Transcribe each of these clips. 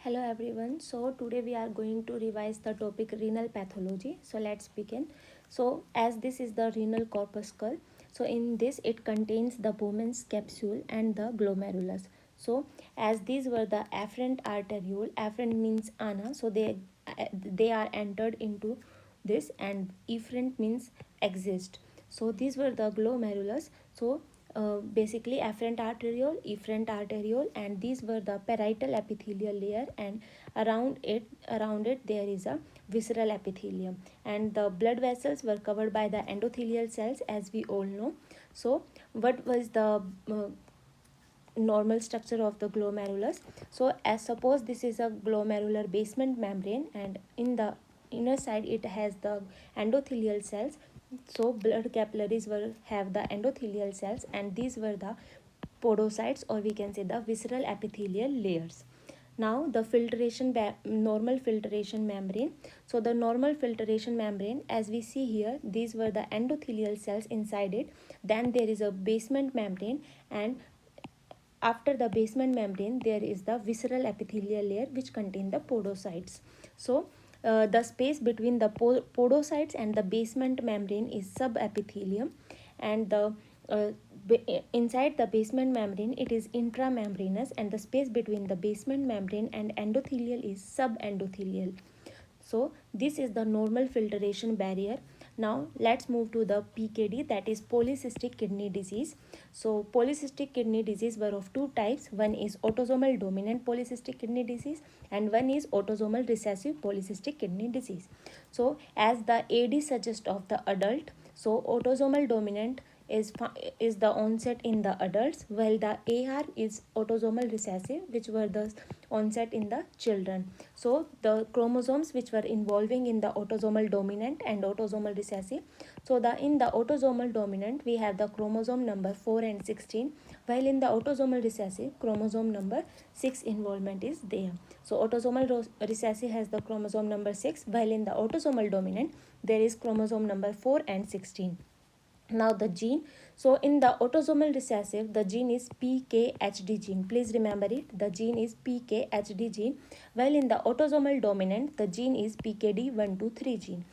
Hello everyone. So today we are going to revise the topic renal pathology. So let's begin. So as this is the renal corpuscle, so in this it contains the Bowman's capsule and the glomerulus. So as these were the afferent arteriole, afferent means ana, so they are entered into this, and efferent means exist. So these were the glomerulus. So basically efferent arteriole, and these were the parietal epithelial layer, and around it there is a visceral epithelium, and the blood vessels were covered by the endothelial cells, as we all know. So what was the normal structure of the glomerulus? So as suppose this is a glomerular basement membrane, and in the inner side it has the endothelial cells. So blood capillaries will have the endothelial cells, and these were the podocytes, or we can say the visceral epithelial layers. Now the normal filtration membrane. So the normal filtration membrane, as we see here, these were the endothelial cells inside it. Then there is a basement membrane, and after the basement membrane there is the visceral epithelial layer, which contain the podocytes. So the space between the podocytes and the basement membrane is subepithelium, and the uh, inside the basement membrane it is intramembranous, and the space between the basement membrane and endothelial is subendothelial. So this is the normal filtration barrier. Now let's move to the PKD, that is polycystic kidney disease. So polycystic kidney disease were of two types. One is autosomal dominant polycystic kidney disease, and one is autosomal recessive polycystic kidney disease. So as the AD suggests of the adult, so autosomal dominant is the onset in the adults, while the AR is autosomal recessive, which were the onset in the children. So the chromosomes which were involving in the autosomal dominant and autosomal recessive. So in the autosomal dominant we have the chromosome number 4 and 16, while in the autosomal recessive chromosome number 6 involvement is there. So autosomal recessive has the chromosome number 6, while in the autosomal dominant there is chromosome number 4 and 16. Now the gene. So in the autosomal recessive the gene is PKHD gene. Please remember it. The gene is PKHD gene, while in the autosomal dominant the gene is PKD123 gene.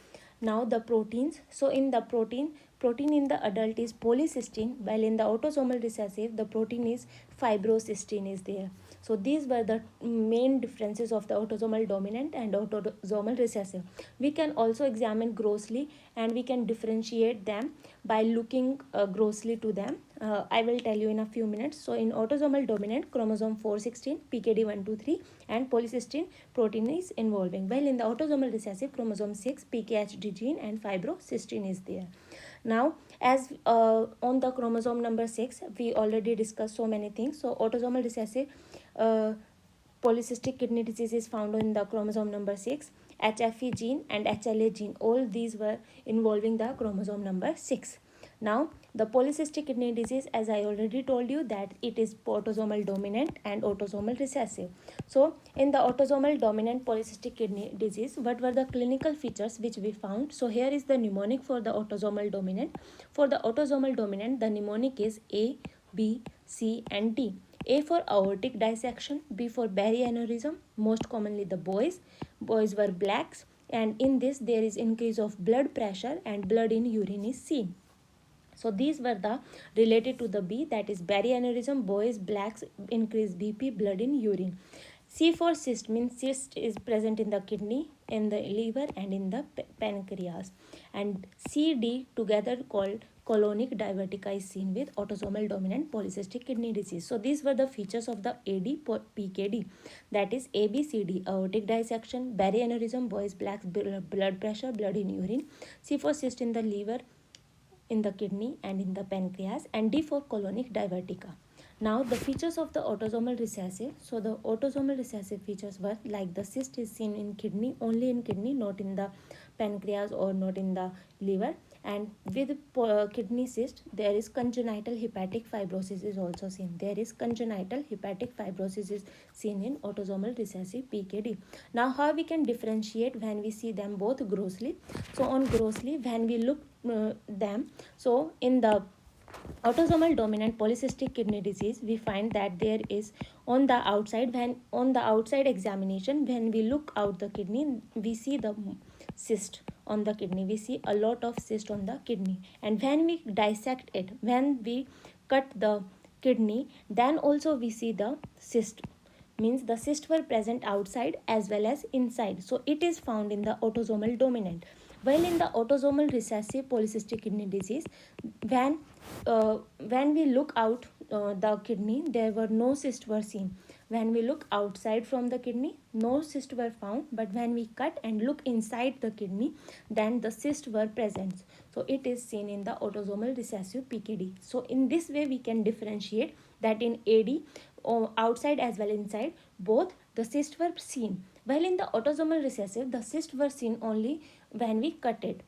Now the proteins. So in the protein in the adult is polycystin, while in the autosomal recessive the protein is fibrocystin is there. So these were the main differences of the autosomal dominant and autosomal recessive. We can also examine grossly, and we can differentiate them by looking grossly to them. I will tell you in a few minutes. So in autosomal dominant, chromosome 416, PKD123 and polycystin protein is involving, while in the autosomal recessive chromosome 6, PKHD gene and fibrocystin is there. Now as on the chromosome number 6 we already discussed so many things. So autosomal recessive polycystic kidney disease is found in the chromosome number 6. HFE gene and HLA gene, all these were involving the chromosome number 6. Now the polycystic kidney disease, as I already told you, that it is autosomal dominant and autosomal recessive. So in the autosomal dominant polycystic kidney disease, what were the clinical features which we found? So here is the mnemonic for the autosomal dominant. For the autosomal dominant, the mnemonic is A, B, C and D. A for aortic dissection, B for Barry aneurysm, most commonly the boys were blacks, and in this there is increase of blood pressure and blood in urine is seen. So these were the related to the B, that is Barry aneurysm, boys, blacks, increased BP, blood in urine. C for cyst means cyst is present in the kidney, in the liver and in the pancreas. And CD together called colonic divertica is seen with autosomal dominant polycystic kidney disease. So these were the features of the AD PKD, that is ABCD: aortic dissection, Barry aneurysm, boys, blacks, blood pressure, blood in urine. C for cyst in the liver, in the kidney and in the pancreas, and D for colonic divertica. Now the features of the autosomal recessive. So the autosomal recessive features were like the cyst is seen in kidney, only in kidney, not in the pancreas or not in the liver. And with kidney cyst there is congenital hepatic fibrosis is also seen. There is congenital hepatic fibrosis is seen in autosomal recessive PKD. Now how we can differentiate when we see them both grossly? So on grossly, when we look them, so in the Autosomal dominant polycystic kidney disease, we find that there is on the outside, when on the outside examination, when we look out the kidney, we see the cyst on the kidney, we see a lot of cyst on the kidney. And when we dissect it, when we cut the kidney, then also we see the cyst, means the cysts were present outside as well as inside. So it is found in the autosomal dominant. While in the autosomal recessive polycystic kidney disease, when when we look out the kidney, there were no cysts were seen. When we look outside from the kidney, no cysts were found, but when we cut and look inside the kidney, then the cysts were present. So it is seen in the autosomal recessive PKD. So in this way we can differentiate that in AD, outside as well inside, both the cysts were seen. While in the autosomal recessive, the cysts were seen only when we cut it,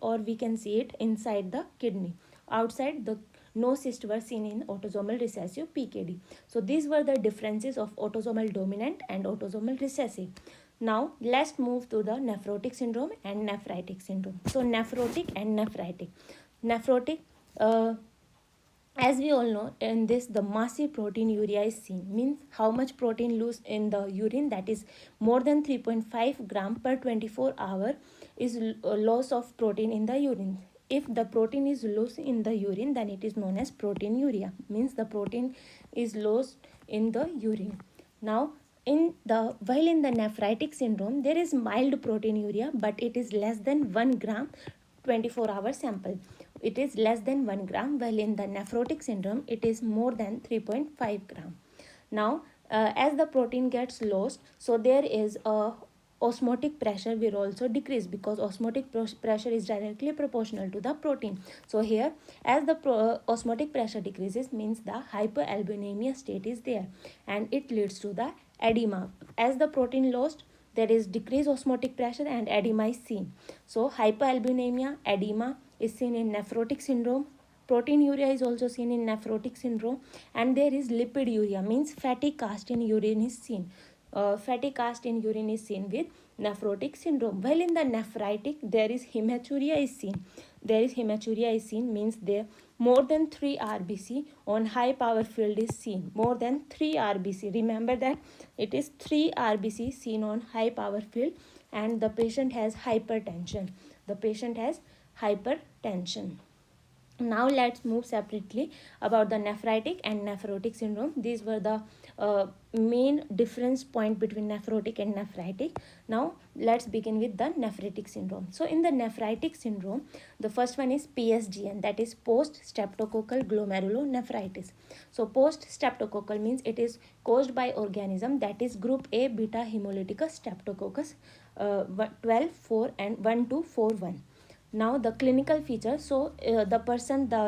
or we can see it inside the kidney. Outside, the no cysts were seen in autosomal recessive PKD. So these were the differences of autosomal dominant and autosomal recessive. Now let's move to the nephrotic syndrome and nephritic syndrome. So nephrotic and nephritic. Nephrotic, as we all know, in this the massive proteinuria is seen, means how much protein loose in the urine, that is more than 3.5 gram per 24 hour is loss of protein in the urine. If the protein is loose in the urine, then it is known as proteinuria, means the protein is lost in the urine. Now while in the nephritic syndrome, there is mild proteinuria, but it is less than 1 gram 24-hour sample. It is less than 1 gram, while in the nephrotic syndrome, it is more than 3.5 gram. Now, as the protein gets lost, so there is a osmotic pressure will also decrease, because osmotic pressure is directly proportional to the protein. So here, as the osmotic pressure decreases, means the hyperalbuminemia state is there, and it leads to the edema. As the protein lost, there is decreased osmotic pressure and edema is seen. So hyperalbuminemia, edema is seen in nephrotic syndrome. Proteinuria is also seen in nephrotic syndrome, and there is lipiduria, means fatty cast in urine is seen. Fatty cast in urine is seen with nephrotic syndrome. While in the nephritic, there is hematuria is seen. There is hematuria is seen, means there more than 3 RBC on high power field is seen. More than 3 RBC. Remember that it is 3 RBC seen on high power field, and the patient has hypertension. The patient has hypertension. Now let's move separately about the nephritic and nephrotic syndrome. These were the main difference point between nephrotic and nephritic. Now let's begin with the nephritic syndrome. So in the nephritic syndrome, the first one is PSGN, that is post streptococcal glomerulonephritis. So post streptococcal means it is caused by organism, that is group A beta hemolyticus streptococcus 12, 4 and 1241. Now the clinical features. So the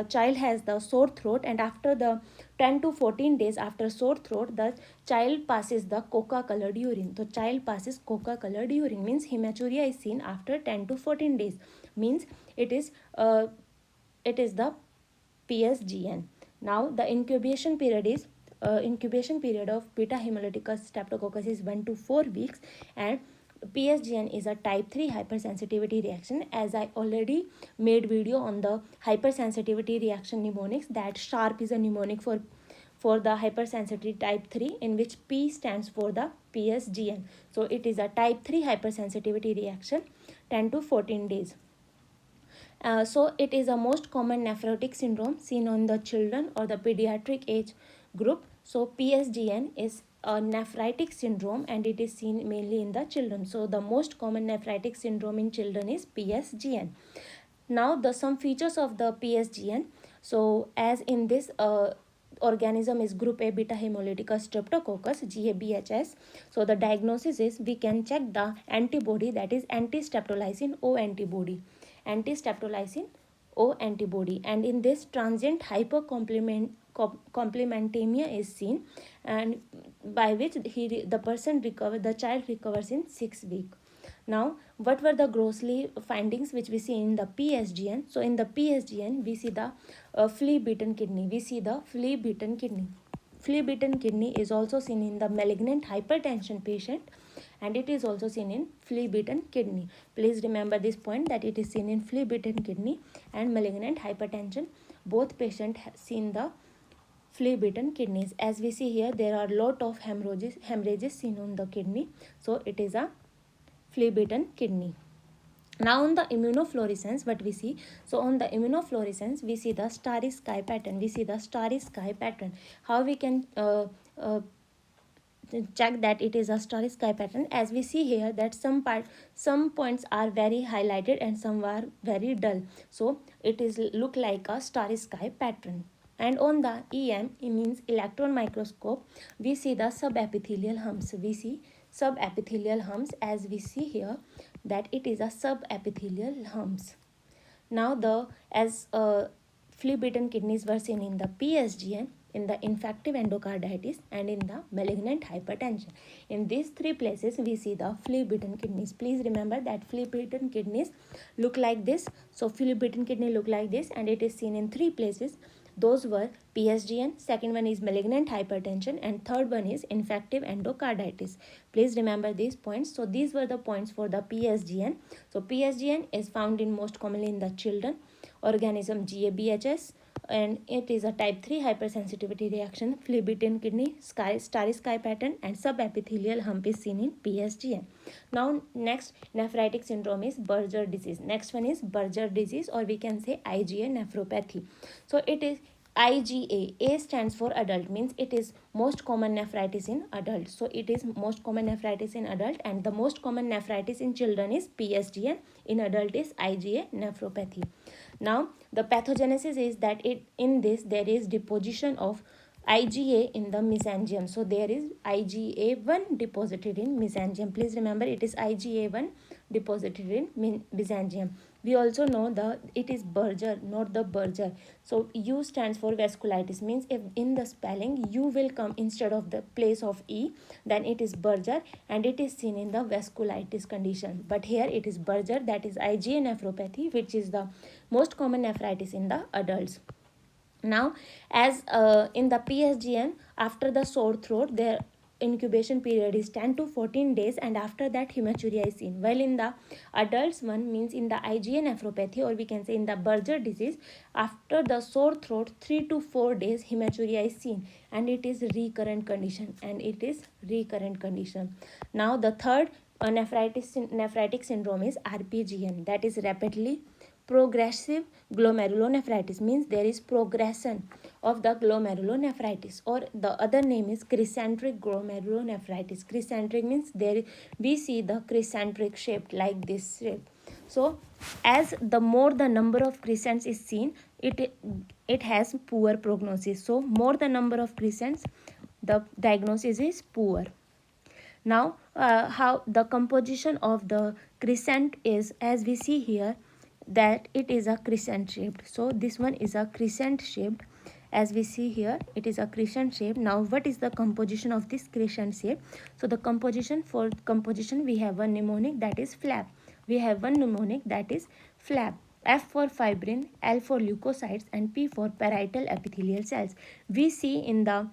child has the sore throat, and after the 10 to 14 days after sore throat, the child passes the coca colored urine. The child passes coca colored urine, means hematuria is seen after 10 to 14 days, means it is the PSGN. Now the incubation period of beta hemolyticus streptococcus is 1 to 4 weeks, and PSGN is a type 3 hypersensitivity reaction. As I already made video on the hypersensitivity reaction mnemonics, that SHARP is a mnemonic for the hypersensitivity type 3, in which P stands for the PSGN. So it is a type 3 hypersensitivity reaction, 10 to 14 days. So it is a most common nephrotic syndrome seen on the children or the pediatric age group. So PSGN is a nephritic syndrome, and it is seen mainly in the children. So the most common nephritic syndrome in children is PSGN. Now the some features of the PSGN. So as in this organism is group A beta hemolyticus streptococcus, GABHS. So the diagnosis is, we can check the antibody, that is anti-streptolysin O antibody. Anti-streptolysin O antibody, and in this transient hypercomplementemia is seen, and by which the child recovers in 6 weeks. Now, what were the grossly findings which we see in the PSGN? So in the PSGN, we see the flea-bitten kidney. Flea-bitten kidney is also seen in the malignant hypertension patient, and it is also seen in flea-bitten kidney. Please remember this point, that it is seen in flea-bitten kidney and malignant hypertension both patients have seen the flea-bitten kidneys. As we see here, there are lot of hemorrhages seen on the kidney, so it is a flea-bitten kidney. Now on the immunofluorescence, what we see? So on the immunofluorescence, we see the starry sky pattern. How we can check that it is a starry sky pattern? As we see here, that some points are very highlighted and some are very dull, so it is look like a starry sky pattern. And on the EM, it means electron microscope, we see the subepithelial humps. As we see here, that it is a subepithelial humps. Now the as flea-bitten kidneys were seen in the PSGN, in the infective endocarditis, and in the malignant hypertension. In these three places we see the flea-bitten kidneys. Please remember that flea-bitten kidneys look like this. So flea-bitten kidney look like this, and it is seen in three places. Those were PSGN, second one is malignant hypertension, and third one is infective endocarditis. Please remember these points. So these were the points for the PSGN. So PSGN is found in most commonly in the children, organism GABHS, and it is a type 3 hypersensitivity reaction. Flea-bitten kidney, starry sky pattern, and subepithelial hump is seen in PSGN. Now next nephritic syndrome is Berger disease. Next one is Berger disease, or we can say IgA nephropathy. So it is IgA. A stands for adult, means it is most common nephritis in adult. So it is most common nephritis in adult, and the most common nephritis in children is PSGN. In adult is IgA nephropathy. Now the pathogenesis is that in this there is deposition of IgA in the mesangium. So there is IgA1 deposited in mesangium. Please remember, it is IgA1 deposited in mesangium. We also know it is Berger, not the Berger. So U stands for vasculitis, means if in the spelling U will come instead of the place of E, then it is Berger, and it is seen in the vasculitis condition. But here it is Berger, that is IgA nephropathy, which is the most common nephritis in the adults. Now as in the PSGN, after the sore throat, their incubation period is 10 to 14 days, and after that hematuria is seen. While in the adults one, means in the IgA nephropathy, or we can say in the Berger disease, after the sore throat 3 to 4 days hematuria is seen, and it is recurrent condition. Now the third nephritic syndrome is RPGN, that is rapidly progressive glomerulonephritis, means there is progression of the glomerulonephritis, or the other name is crescentic glomerulonephritis. Crescentic means we see the crescentic shape like this shape. So as the more the number of crescents is seen, it has poor prognosis. So more the number of crescents, the diagnosis is poor. Now how the composition of the crescent is, as we see here, that it is a crescent shaped. So this one is a crescent shaped, as we see here, it is a crescent shape. Now what is the composition of this crescent shape? So the composition we have one mnemonic, that is flap. F for fibrin, L for leukocytes, and P for parietal epithelial cells. We see in the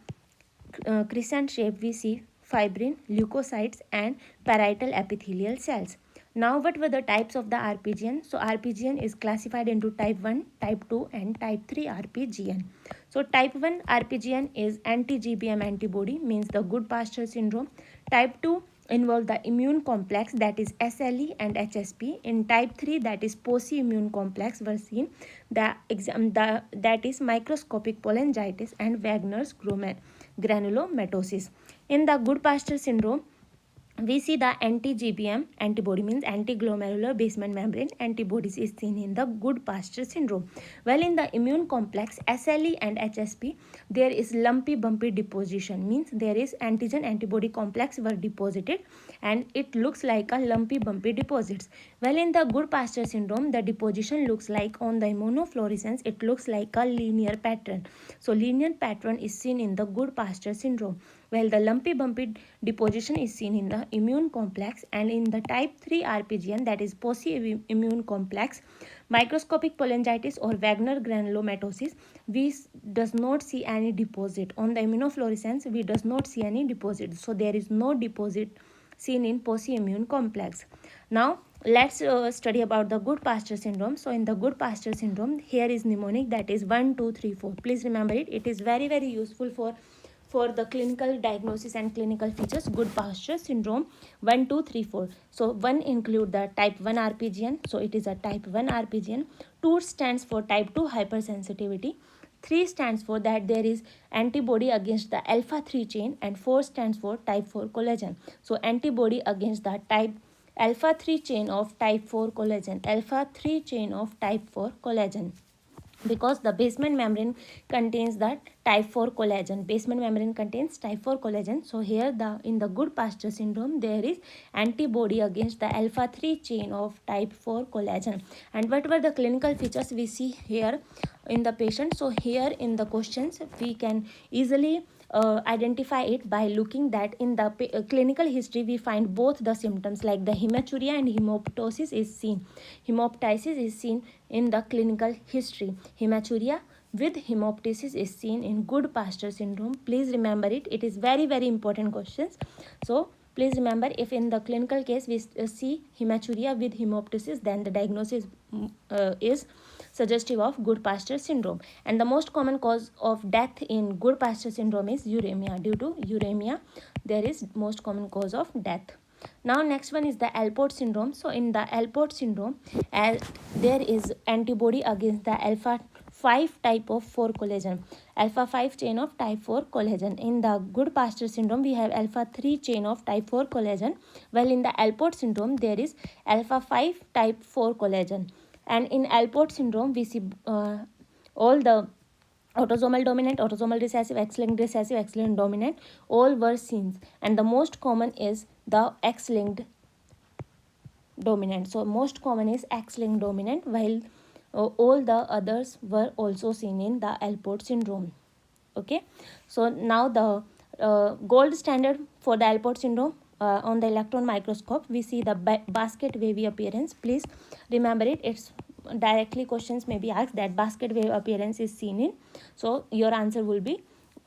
crescent shape, we see fibrin, leukocytes, and parietal epithelial cells. Now what were the types of the RPGN? So RPGN is classified into type 1, type 2, and type 3 RPGN. So type 1 RPGN is anti-GBM antibody, means the Goodpasture syndrome. Type 2 involve the immune complex, that is SLE and HSP. In type 3, that is POCI immune complex were seen. That is microscopic cholangitis and Wagner's granulomatosis. In the Goodpasture syndrome, we see the anti-GBM antibody, means anti-glomerular basement membrane antibodies, is seen in the Goodpasture syndrome. While in the immune complex SLE and HSP, there is lumpy bumpy deposition, means there is antigen antibody complex were deposited, and it looks like a lumpy bumpy deposits. While in the Goodpasture syndrome, the deposition looks like, on the immunofluorescence, it looks like a linear pattern. So linear pattern is seen in the Goodpasture syndrome, while the lumpy bumpy deposition is seen in the immune complex. And in the type 3 RPGN, that is POCI immune complex, microscopic cholangitis or Wagner granulomatosis, we does not see any deposit. On the immunofluorescence, we does not see any deposit. So there is no deposit seen in POCI immune complex. Now let's study about the Goodpaster syndrome. So in the Goodpaster syndrome, here is mnemonic, that is 1 2 3 4. Please remember it. It is very very useful for the clinical diagnosis and clinical features. Goodpaster syndrome 1 2 3 4. So 1 include the type 1 RPGN, so it is a type 1 RPGN. 2 stands for type 2 hypersensitivity. 3 stands for that there is antibody against the alpha 3 chain, and 4 stands for type 4 collagen. So antibody against the type alpha 3 chain of type 4 collagen, alpha 3 chain of type 4 collagen, because the basement membrane contains that type 4 collagen. Basement membrane contains type 4 collagen. So here the in the Goodpaster syndrome there is antibody against the alpha 3 chain of type 4 collagen. And what were the clinical features we see here in the patient? So here in the questions we can easily identify it by looking that in the clinical history we find both the symptoms, like the hematuria and hemoptysis is seen. Hemoptysis is seen in the clinical history. Hematuria with hemoptysis is seen in Goodpaster syndrome. Please remember it. It is very very important questions. So please remember, if in the clinical case we see hematuria with hemoptysis, then the diagnosis is suggestive of Goodpaster syndrome. And the most common cause of death in Goodpaster syndrome is uremia. Due to uremia, there is most common cause of death. Now next one is the Alport syndrome. So in the Alport syndrome, as there is antibody against the alpha 5 type of 4 collagen, alpha 5 chain of type 4 collagen. In the Goodpaster syndrome we have alpha 3 chain of type 4 collagen, while in the Alport syndrome there is alpha 5 type 4 collagen. And in Alport syndrome we see all the autosomal dominant, autosomal recessive, X-linked recessive, X-linked dominant, all were seen, and the most common is the X-linked dominant. So most common is X-linked dominant, while all the others were also seen in the Alport syndrome. Okay, so now the gold standard for the Alport syndrome, on the electron microscope we see the basket wavy appearance. Please remember it. It's directly questions may be asked that basket wave appearance is seen in, so your answer will be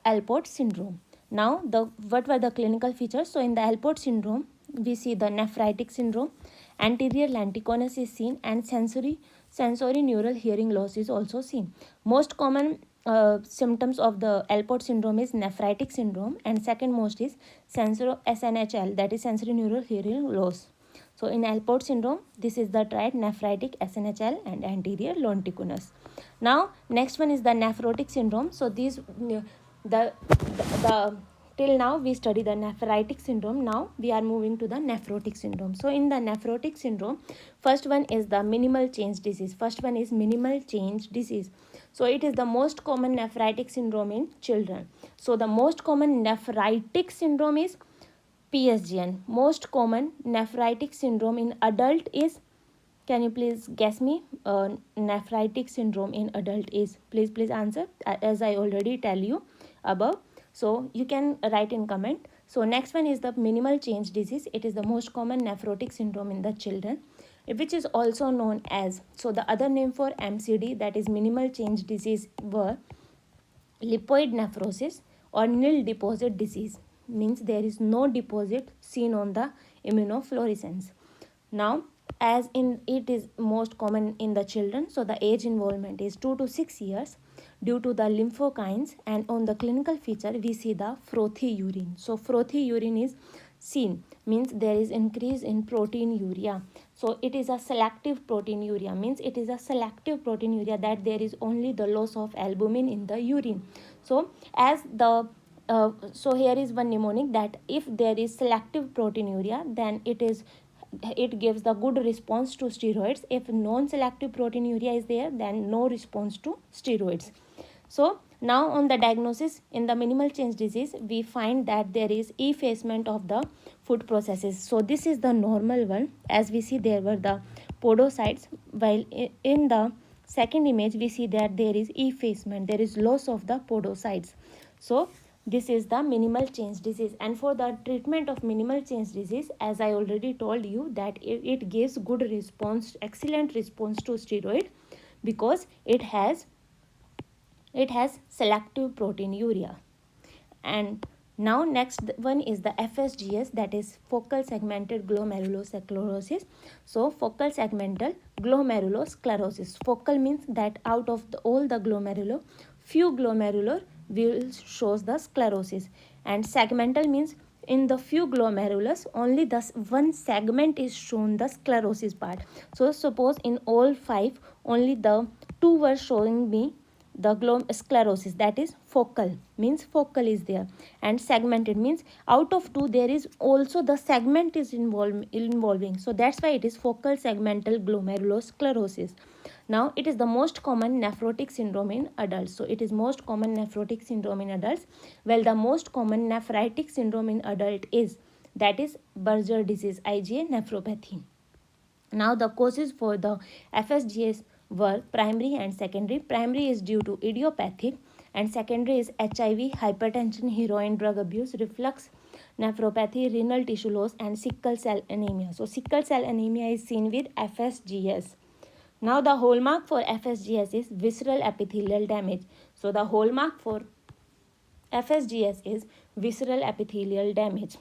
Alport syndrome. Now the what were the clinical features? So in the Alport syndrome we see the nephritic syndrome, anterior lenticonus is seen, and sensory neural hearing loss is also seen. Most common symptoms of the Alport syndrome is nephritic syndrome, and second most is SNHL, that is sensory neural hearing loss. So in Alport syndrome, this is the triad: nephritic, SNHL, and anterior lenticonus. Now next one is the nephrotic syndrome. So these the till now we study the nephritic syndrome. Now we are moving to the nephrotic syndrome. So in the nephrotic syndrome, first one is the minimal change disease. First one is minimal change disease. So it is the most common nephritic syndrome in children. So the most common nephritic syndrome is PSGN. Most common nephritic syndrome in adult is, can you please guess me? Nephritic syndrome in adult is, please answer, as I already tell you above. So you can write in comment. So next one is the minimal change disease. It is the most common nephrotic syndrome in the children, which is also known as, so the other name for MCD, that is minimal change disease, were lipoid nephrosis or nil deposit disease. Means there is no deposit seen on the immunofluorescence. Now as in it is most common in the children, so the age involvement is 2 to 6 years due to the lymphokines. And on the clinical feature we see the frothy urine. So frothy urine is seen, means there is increase in proteinuria. So it is a selective proteinuria, means it is a selective proteinuria, that there is only the loss of albumin in the urine. So as the so here is one mnemonic, that if there is selective proteinuria, then it gives the good response to steroids. If non-selective proteinuria is there, then no response to steroids. So now on the diagnosis, in the minimal change disease we find that there is effacement of the food processes. So this is the normal one. As we see, there were the podocytes, while in the second image we see that there is effacement, there is loss of the podocytes. So this is the minimal change disease. And for the treatment of minimal change disease, as I already told you, that it gives good response, excellent response to steroid, because it has selective proteinuria. And Now next one is the FSGS, that is focal segmental glomerulosclerosis. So focal segmental glomerulosclerosis. Focal means that out of all the glomerular, few glomerular will shows the sclerosis, and segmental means in the few glomerulus only the one segment is shown the sclerosis part. So suppose in all five only the two were showing me the sclerosis, that is focal, means focal is there, and segmented means out of two there is also the segment is involving, so that's why it is focal segmental glomerulosclerosis. Now it is the most common nephrotic syndrome in adults. So it is most common nephrotic syndrome in adults. Well, the most common nephritic syndrome in adult is, that is Berger disease, IgA nephropathy. Now the causes for the FSGS were primary and secondary. Primary is due to idiopathic, and secondary is HIV, hypertension, heroin, drug abuse, reflux, nephropathy, renal tissue loss, and sickle cell anemia. So sickle cell anemia is seen with FSGS. Now the hallmark for FSGS is visceral epithelial damage. So the hallmark for FSGS is visceral epithelial damage.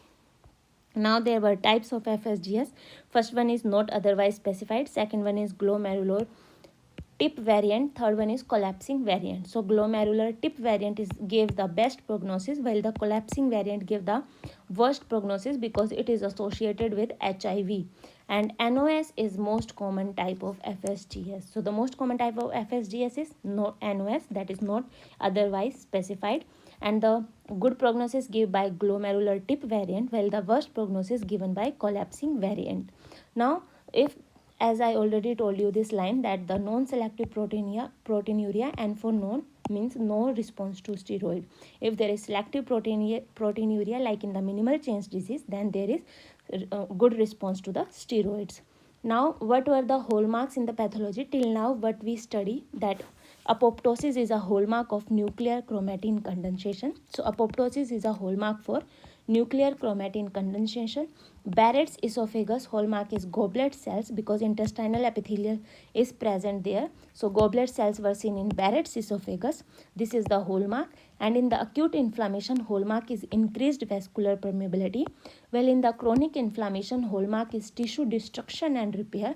Now there were types of FSGS. First one is not otherwise specified. Second one is glomerular tip variant. Third one is collapsing variant. So glomerular tip variant gave the best prognosis, while the collapsing variant gave the worst prognosis because it is associated with HIV. And NOS is most common type of FSGS. So the most common type of FSGS is not NOS, that is not otherwise specified, and the good prognosis given by glomerular tip variant, while the worst prognosis given by collapsing variant. Now if, as I already told you this line, that the non-selective proteinuria, and for non means no response to steroid. If there is selective proteinuria like in the minimal change disease, then there is good response to the steroids. Now what were the hallmarks in the pathology? Till now what we study, that apoptosis is a hallmark of nuclear chromatin condensation. So apoptosis is a hallmark for nuclear chromatin condensation. Barrett's esophagus hallmark is goblet cells because intestinal epithelium is present there. So goblet cells were seen in Barrett's esophagus. This is the hallmark. And in the acute inflammation, hallmark is increased vascular permeability. Well, in the chronic inflammation, hallmark is tissue destruction and repair.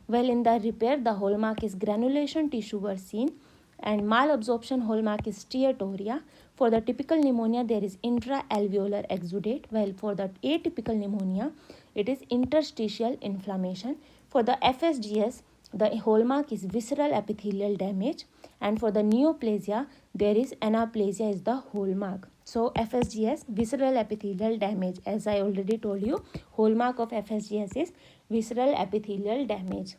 Well, in the repair, the hallmark is granulation tissue were seen, and malabsorption hallmark is steatorrhea. For the typical pneumonia, there is intra-alveolar exudate, while for the atypical pneumonia, it is interstitial inflammation. For the FSGS, the hallmark is visceral epithelial damage, and for the neoplasia, there is anaplasia is the hallmark. So FSGS, visceral epithelial damage. As I already told you, hallmark of FSGS is visceral epithelial damage.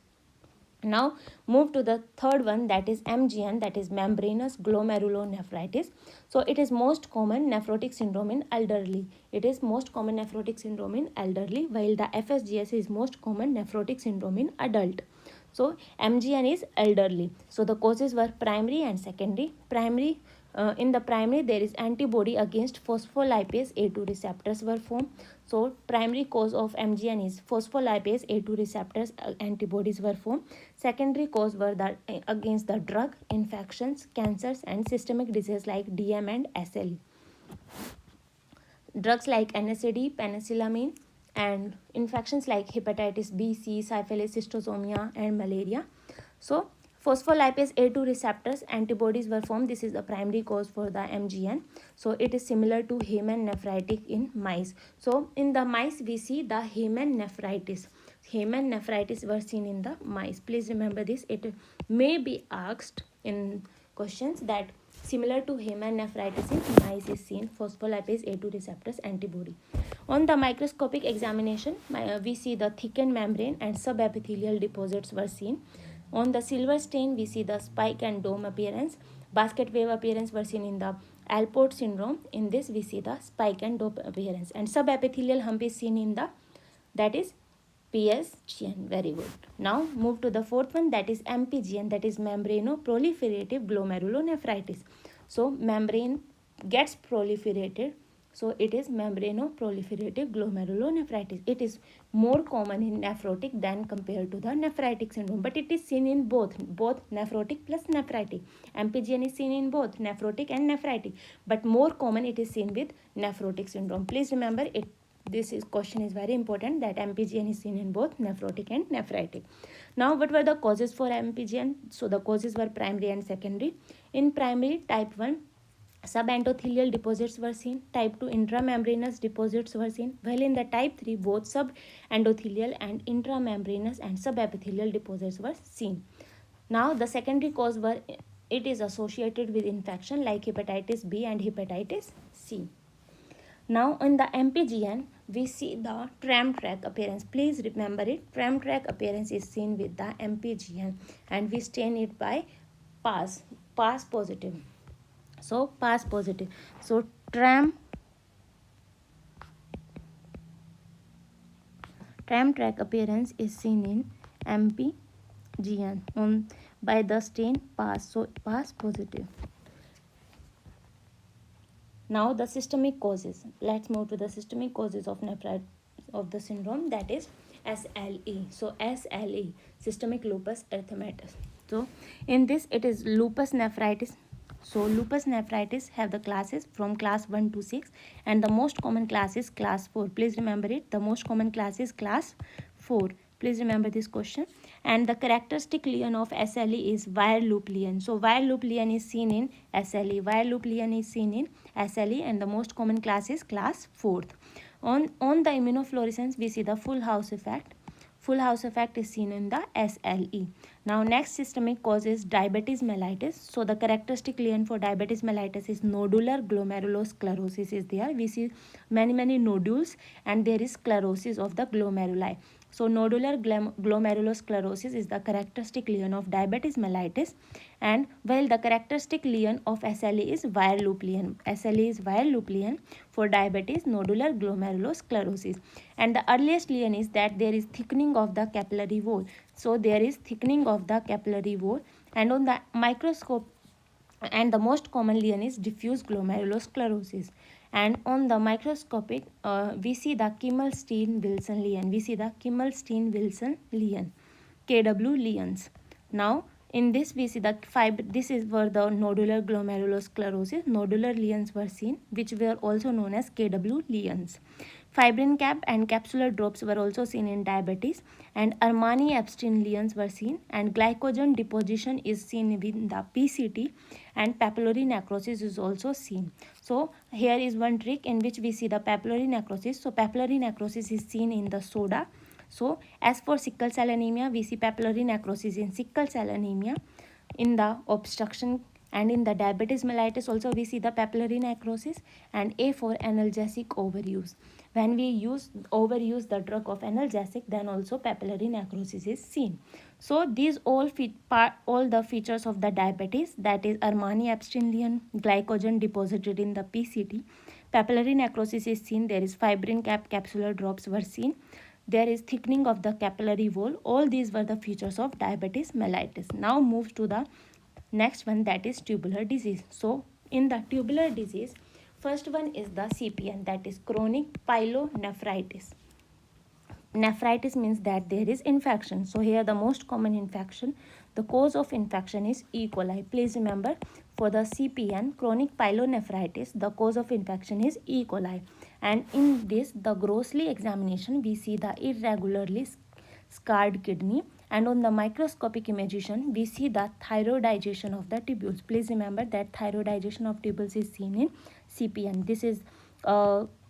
Now move to the third one, that is MGN, that is membranous glomerulonephritis. So it is most common nephrotic syndrome in elderly. It is most common nephrotic syndrome in elderly, while the FSGS is most common nephrotic syndrome in adult. So MGN is elderly. So the causes were primary and secondary. Primary, in the primary there is antibody against phospholipase A2 receptors were formed. So primary cause of MGN is phospholipase A2 receptors antibodies were formed. Secondary cause were against the drug, infections, cancers, and systemic diseases like DM and SLE. Drugs like NSAID, penicillamine, and infections like hepatitis B, C, syphilis, schistosomia, and malaria. So phospholipase A2 receptors antibodies were formed. This is the primary cause for the MGN. So it is similar to Hayman nephritis in mice. So in the mice we see the Hayman nephritis. Hayman nephritis were seen in the mice. Please remember this. It may be asked in questions that similar to Hayman nephritis in mice is seen phospholipase A2 receptors antibody. On the microscopic examination, we see the thickened membrane and subepithelial deposits were seen. On the silver stain, we see the spike and dome appearance. Basket wave appearance were seen in the Alport syndrome. In this, we see the spike and dome appearance. And subepithelial hump is seen in the, that is PSGN. Very good. Now move to the fourth one, that is MPGN, that is membranoproliferative glomerulonephritis. So membrane gets proliferated. So it is membranoproliferative glomerulonephritis. It is more common in nephrotic than compared to the nephritic syndrome, but it is seen in both nephrotic plus nephritic. MPGN is seen in both nephrotic and nephritic, but more common it is seen with nephrotic syndrome. Please remember it. Question is very important, that MPGN is seen in both nephrotic and nephritic. Now, what were the causes for MPGN? So the causes were primary and secondary. In primary, type 1 subendothelial deposits were seen, type 2 intramembranous deposits were seen, while in the type 3 both subendothelial and intramembranous and subepithelial deposits were seen. Now the secondary cause were, it is associated with infection like hepatitis B and hepatitis C. Now in the MPGN, we see the tram track appearance. Please remember it. Tram track appearance is seen with the MPGN, and we stain it by pass positive. So pass positive. So tram track appearance is seen in MPGN by the stain pass. So pass positive. Now the systemic causes. Let's move to the systemic causes of nephritis of the syndrome, that is SLE. So SLE, systemic lupus erythematosus. So in this it is lupus nephritis. So lupus nephritis have the classes from class 1 to 6, and the most common class is class 4. Please remember it. The most common class is class 4. Please remember this question. And the characteristic lesion of SLE is wire loop lesion. So wire loop lesion is seen in SLE. Wire loop lesion is seen in SLE, and the most common class is class 4th. On the immunofluorescence, we see the full house effect. Full house effect is seen in the SLE. Now next systemic cause is diabetes mellitus. So the characteristic lesion for diabetes mellitus is nodular glomerulosclerosis is there. We see many nodules, and there is sclerosis of the glomeruli. So nodular glomerulosclerosis is the characteristic lesion of diabetes mellitus, and while the characteristic lesion of SLE is wire loop lesion. SLE is wire loop lesion for diabetes nodular glomerulosclerosis. And the earliest lesion is that there is thickening of the capillary wall. So there is thickening of the capillary wall, and on the microscope, and the most common lesion is diffuse glomerulosclerosis. And on the microscopic, we see the Kimmel-Stein-Wilson lesion. We see the Kimmel-Stein-Wilson lesion, KW lesions. Now in this we see the this is where the nodular glomerulosclerosis, nodular lesions were seen, which were also known as KW lesions. Fibrin cap and capsular drops were also seen in diabetes, and Armani-Epstein lesions were seen, and glycogen deposition is seen in the PCT, and papillary necrosis is also seen. So here is one trick in which we see the papillary necrosis. So papillary necrosis is seen in the soda. So as for sickle cell anemia, we see papillary necrosis in sickle cell anemia, in the obstruction, and in the diabetes mellitus also we see the papillary necrosis. And A for analgesic overuse. When we overuse the drug of analgesic, then also papillary necrosis is seen. So these all the features of the diabetes, that is Armani-Epstein lesion, glycogen deposited in the PCT, papillary necrosis is seen, there is fibrin cap, capsular drops were seen, there is thickening of the capillary wall. All these were the features of diabetes mellitus. Now move to the next one, that is tubular disease. So in the tubular disease, first one is the CPN, that is chronic pyelonephritis. Nephritis means that there is infection. So here the most common infection, the cause of infection is E. coli. Please remember, for the CPN, chronic pyelonephritis, the cause of infection is E. coli. And in this, the grossly examination, we see the irregularly scarred kidney, and on the microscopic imaging, we see the thyroidization of the tubules. Please remember that thyroidization of tubules is seen in CPN. This is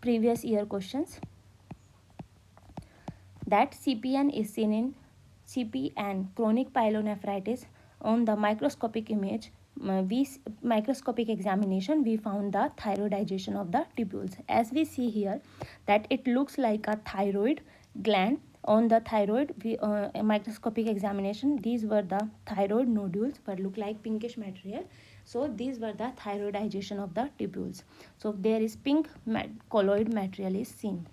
previous year questions. That CPN is seen in CPN, chronic pyelonephritis. On the microscopic image, microscopic examination, we found the thyroidization of the tubules. As we see here, that it looks like a thyroid gland. On the thyroid, microscopic examination, these were the thyroid nodules, but look like pinkish material. So these were the thyroidization of the tubules. So there is pink colloid material is seen.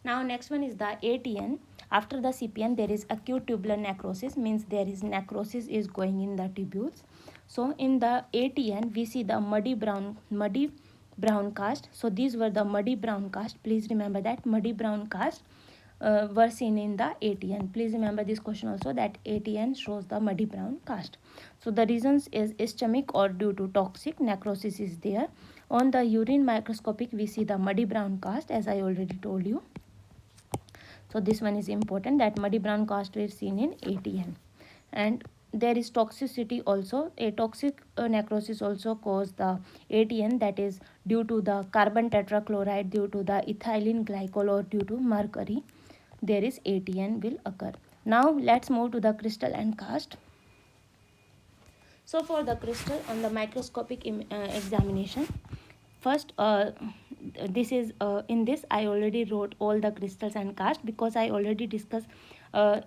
Now next one is the ATN. After the CPN, there is acute tubular necrosis, means there is necrosis is going in the tubules. So in the ATN, we see the muddy brown cast. So these were the muddy brown cast. Please remember that muddy brown cast were seen in the ATN. Please remember this question also, that ATN shows the muddy brown cast. So the reasons is ischemic or due to toxic necrosis is there. On the urine microscopic we see the muddy brown cast, as I already told you. So this one is important, that muddy brown cast were seen in ATN. And there is toxicity also. A toxic necrosis also cause the ATN, that is due to the carbon tetrachloride, due to the ethylene glycol, or due to mercury. There is ATN will occur. Now let's move to the crystal and cast. So for the crystal on the microscopic examination, first this is in this I already wrote all the crystals and cast, because I already discussed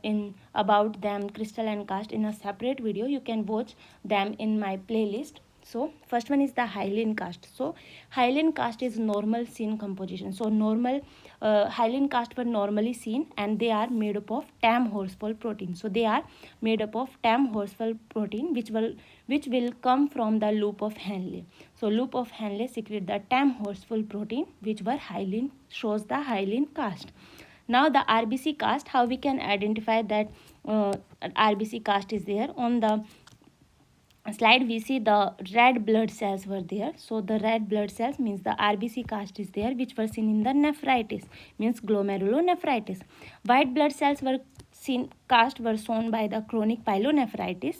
in about them, crystal and cast, in a separate video. You can watch them in my playlist. So first one is the hyaline cast. So hyaline cast is normal seen composition. So normal hyaline cast were normally seen, and they are made up of TAM horsefall protein. So they are made up of TAM horsefall protein, which will come from the loop of Henle. So loop of Henle secrete the TAM horsefall protein, which were hyaline, shows the hyaline cast. Now the RBC cast, how we can identify that RBC cast is there. On the slide we see the red blood cells were there. So the red blood cells means the RBC cast is there, which were seen in the nephritis, means glomerulonephritis. White blood cells were seen, cast were shown by the chronic pyelonephritis.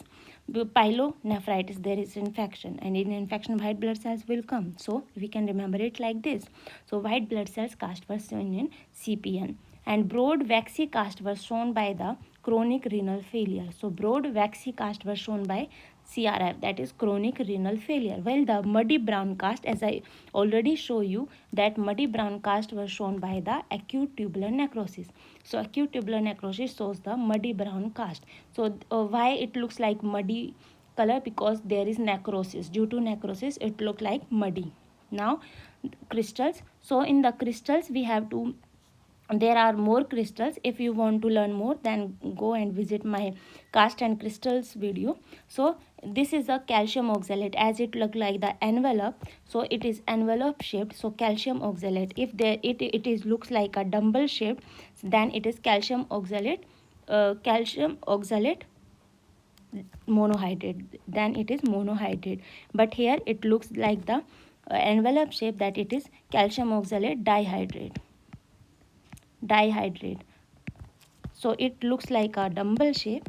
Pyelonephritis, there is infection, and in infection white blood cells will come. So we can remember it like this. So white blood cells cast were shown in CPN. And broad waxy cast was shown by the chronic renal failure. So broad waxy cast was shown by CRF, that is chronic renal failure. While the muddy brown cast, as I already show you, that muddy brown cast was shown by the acute tubular necrosis. So acute tubular necrosis shows the muddy brown cast. So why it looks like muddy color? Because there is necrosis. Due to necrosis it look like muddy. Now crystals. So in the crystals we have to, there are more crystals. If you want to learn more, then go and visit my cast and crystals video. So this is a calcium oxalate, as it look like the envelope. So it is envelope shaped. So calcium oxalate, if there it is looks like a dumbbell shaped, then it is calcium oxalate monohydrate, then it is monohydrate. But here it looks like the envelope shape, that it is calcium oxalate dihydrate. So it looks like a dumbbell shape.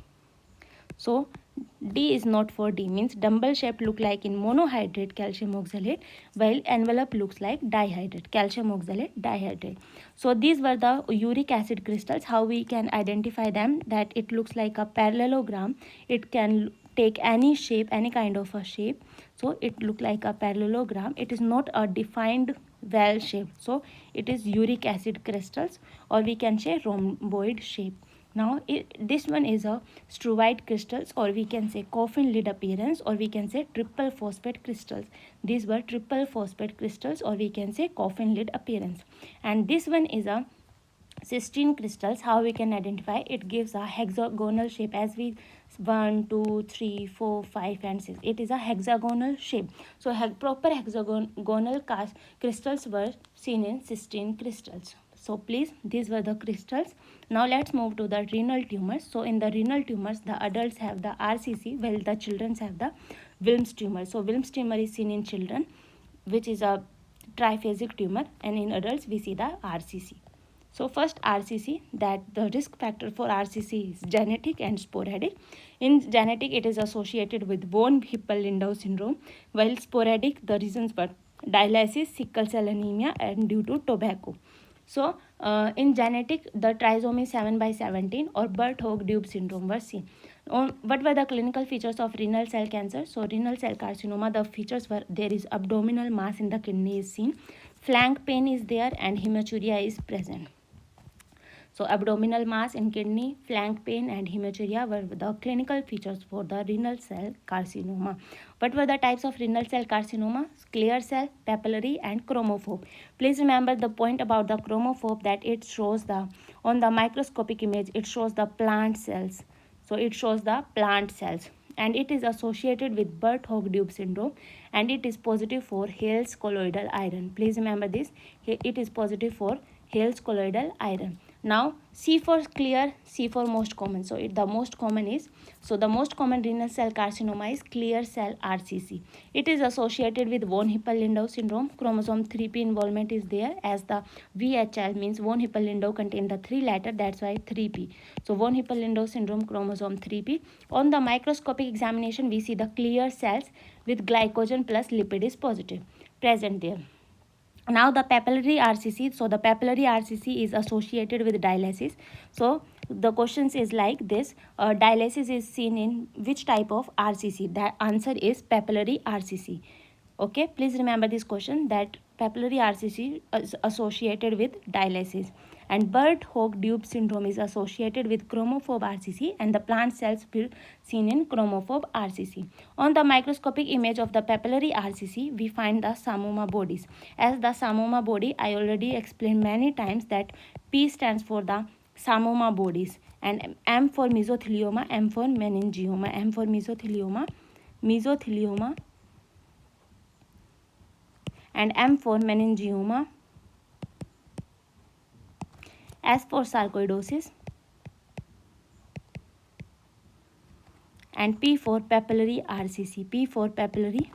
So D is not for D, means dumbbell shape look like in monohydrate calcium oxalate, while envelope looks like dihydrate, calcium oxalate dihydrate. So these were the uric acid crystals. How we can identify them? That it looks like a parallelogram. It can take any shape, any kind of a shape. So it look like a parallelogram. It is not a defined well shape. So it is uric acid crystals, or we can say rhomboid shape. Now this one is a struvite crystals, or we can say coffin lid appearance, or we can say triple phosphate crystals. These were triple phosphate crystals, or we can say coffin lid appearance. And this one is a cystine crystals. How we can identify? It gives a hexagonal shape, as we 1 2 3 4 5 and 6. It is a hexagonal shape. So proper hexagonal crystals were seen in cystine crystals. So please, these were the crystals. Now let's move to the renal tumors. So in the renal tumors, the adults have the RCC, while the children have the Wilms tumor. So Wilms tumor is seen in children, which is a triphasic tumor, and in adults we see the RCC. So first RCC, that the risk factor for RCC is genetic and sporadic. In genetic, it is associated with von Hippel-Lindau syndrome, while sporadic, the reasons were dialysis, sickle cell anemia, and due to tobacco. So in genetic, the trisomy 7/17 or Birt-Hogg-Dube syndrome were seen. What were the clinical features of renal cell cancer? So renal cell carcinoma, the features were there is abdominal mass in the kidney is seen, flank pain is there, and hematuria is present. So abdominal mass in kidney, flank pain, and hematuria were the clinical features for the renal cell carcinoma. What were the types of renal cell carcinoma? Clear cell, papillary, and chromophobe. Please remember the point about the chromophobe, that it shows the, on the microscopic image, it shows the plant cells. So it shows the plant cells. and it is associated with Birt-Hogg-Dube syndrome, and it is positive for Hales colloidal iron. Please remember this. It is positive for Hales colloidal iron. Now C for clear, C for most common. So the most common is, so the most common renal cell carcinoma is clear cell RCC. It is associated with von Hippel-Lindau syndrome. Chromosome 3p involvement is there, as the VHL means von Hippel-Lindau contain the 3 letter, that's why 3p. So von Hippel-Lindau syndrome, chromosome 3p. On the microscopic examination, we see the clear cells with glycogen plus lipid is positive present there. Now the papillary RCC. So the papillary RCC is associated with dialysis. So the questions is like this: dialysis is seen in which type of RCC? The answer is papillary RCC. Okay, please remember this question, that papillary RCC is associated with dialysis, and Birt-Hogg-Dube syndrome is associated with chromophobe RCC, and the plant cells were seen in chromophobe RCC. On the microscopic image of the papillary RCC, we find the Samoma bodies. As the Samoma body, I already explained many times that P stands for the Samoma bodies, and M for mesothelioma, M for meningioma, M for mesothelioma, and M for meningioma, S for sarcoidosis, and P for papillary RCC, P for papillary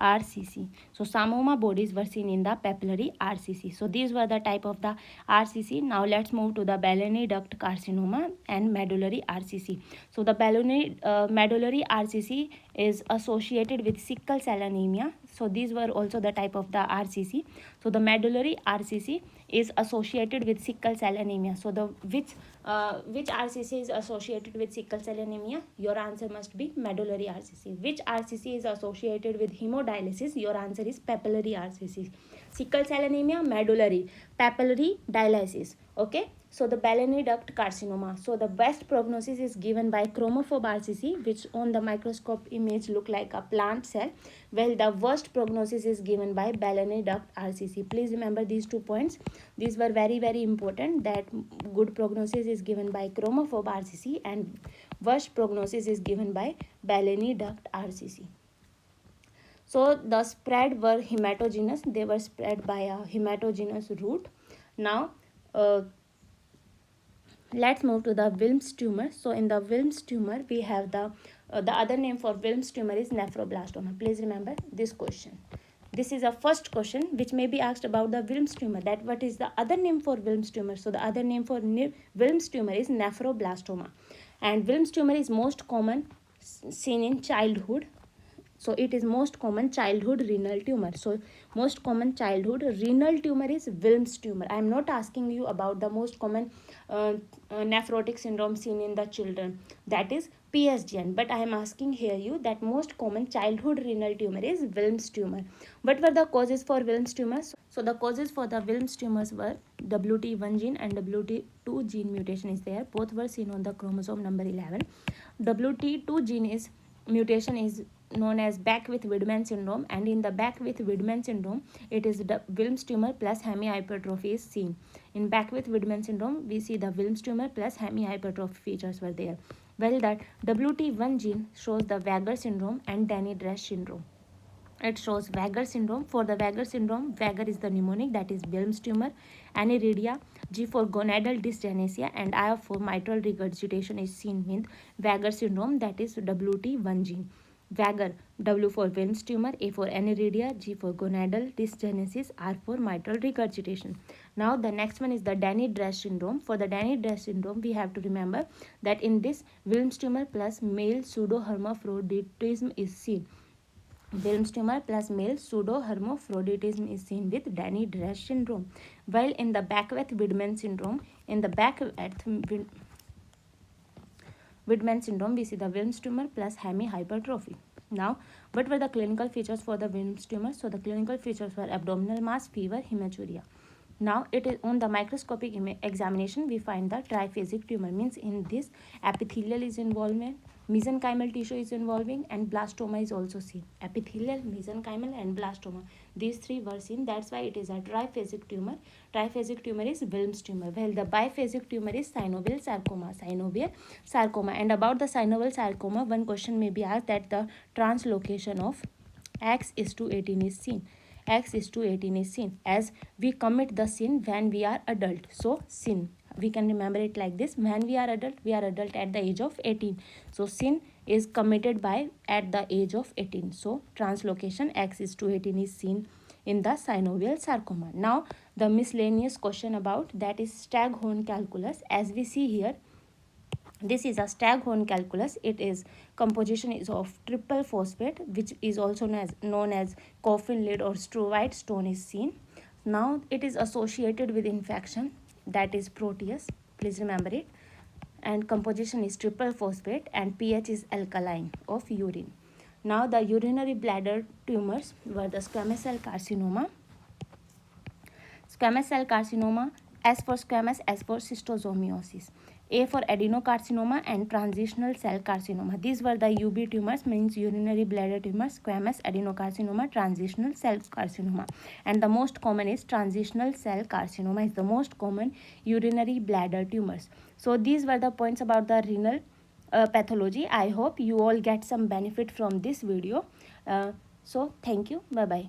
RCC. So Samoma bodies were seen in the papillary RCC. So these were the type of the RCC. Now let's move to the Belloni duct carcinoma and medullary RCC. So the medullary RCC is associated with sickle cell anemia. So these were also the type of the RCC. So the medullary RCC is associated with sickle cell anemia. So the which RCC is associated with sickle cell anemia? Your answer must be medullary RCC. Which RCC is associated with hemodialysis? Your answer is papillary RCC. Sickle cell anemia, medullary, papillary, dialysis. Okay. So the Belloni duct carcinoma. So the best prognosis is given by chromophobe RCC, which on the microscope image look like a plant cell, while the worst prognosis is given by Belloni duct RCC. Please remember these 2 points. These were very, very important, that good prognosis is given by chromophobe RCC and worst prognosis is given by Belloni duct RCC. So the spread were hematogenous. They were spread by a hematogenous route. Now let's move to the Wilms tumor. So in the Wilms tumor, we have the other name for Wilms tumor is nephroblastoma. Please remember this question. This is a first question which may be asked about the Wilms tumor, that what is the other name for Wilms tumor. So the other name for Wilms tumor is nephroblastoma, and Wilms tumor is most common seen in childhood. So it is most common childhood renal tumor. So most common childhood renal tumor is Wilms tumor. I am not asking you about the most common nephrotic syndrome seen in the children, that is PSGN, but I am asking here you that most common childhood renal tumor is Wilms tumor. What were the causes for Wilms tumors? So the causes for the Wilms tumors were WT1 gene and WT2 gene mutation is there. Both were seen on the chromosome number 11. WT2 gene is mutation is known as Beckwith-Wiedemann syndrome, and in the Beckwith-Wiedemann syndrome, it is the Wilms tumor plus hemihypertrophy is seen. In Beckwith-Wiedemann syndrome, we see the Wilms tumor plus hemihypertrophy features were there. Well, that WT1 gene shows the Weger syndrome and Denny-Dresch syndrome. It shows Weger syndrome. For the Weger syndrome, Weger is the mnemonic, that is Wilms tumor, aniridia, G for gonadal dysgenesia, and I for mitral regurgitation is seen with Weger syndrome, that is WT1 gene. Weger, W for Wilms tumor, A for aniridia, G for gonadal dysgenesis, R for mitral regurgitation. Now the next one is the Denny-Dresch syndrome. For the Denny-Dresch syndrome, we have to remember that in this Wilms tumor plus male pseudohermaphroditism is seen. Wilms tumor plus male pseudohermaphroditism is seen with Denny-Dresch syndrome. While in the Beckwith-Wiedemann syndrome, Wiedemann syndrome, we see the Wilms tumor plus hemihypertrophy. Now, what were the clinical features for the Wilms tumor? So the clinical features were abdominal mass, fever, hematuria. Now it is on the microscopic examination, we find the triphasic tumor, means in this epithelial is involvement, mesenchymal tissue is involving, and blastoma is also seen. Epithelial, mesenchymal, and blastoma. These three were seen. That's why it is a triphasic tumor. Triphasic tumor is Wilms tumor. Well, the biphasic tumor is synovial sarcoma. Synovial sarcoma. And about the synovial sarcoma, one question may be asked that the translocation of X is to 18 is seen. X is to 18 is sin, as we commit the sin when we are adult. So sin, we can remember it like this: when we are adult at the age of 18. So sin is committed by at the age of 18. So translocation X is to 18 is seen in the synovial sarcoma. Now the miscellaneous question about that is Staghorn calculus. As we see here, this is a Staghorn calculus. It is composition is of triple phosphate, which is also known as coffin lid or struvite stone is seen. Now it is associated with infection, that is Proteus. Please remember it. And composition is triple phosphate, and pH is alkaline of urine. Now the urinary bladder tumors were the squamous cell carcinoma. Squamous cell carcinoma, S for squamous, S for schistosomiosis. A for adenocarcinoma and transitional cell carcinoma. These were the UB tumors, means urinary bladder tumors, squamous, adenocarcinoma, transitional cell carcinoma. And the most common is transitional cell carcinoma is the most common urinary bladder tumors. So these were the points about the renal pathology. I hope you all get some benefit from this video. So thank you. Bye bye.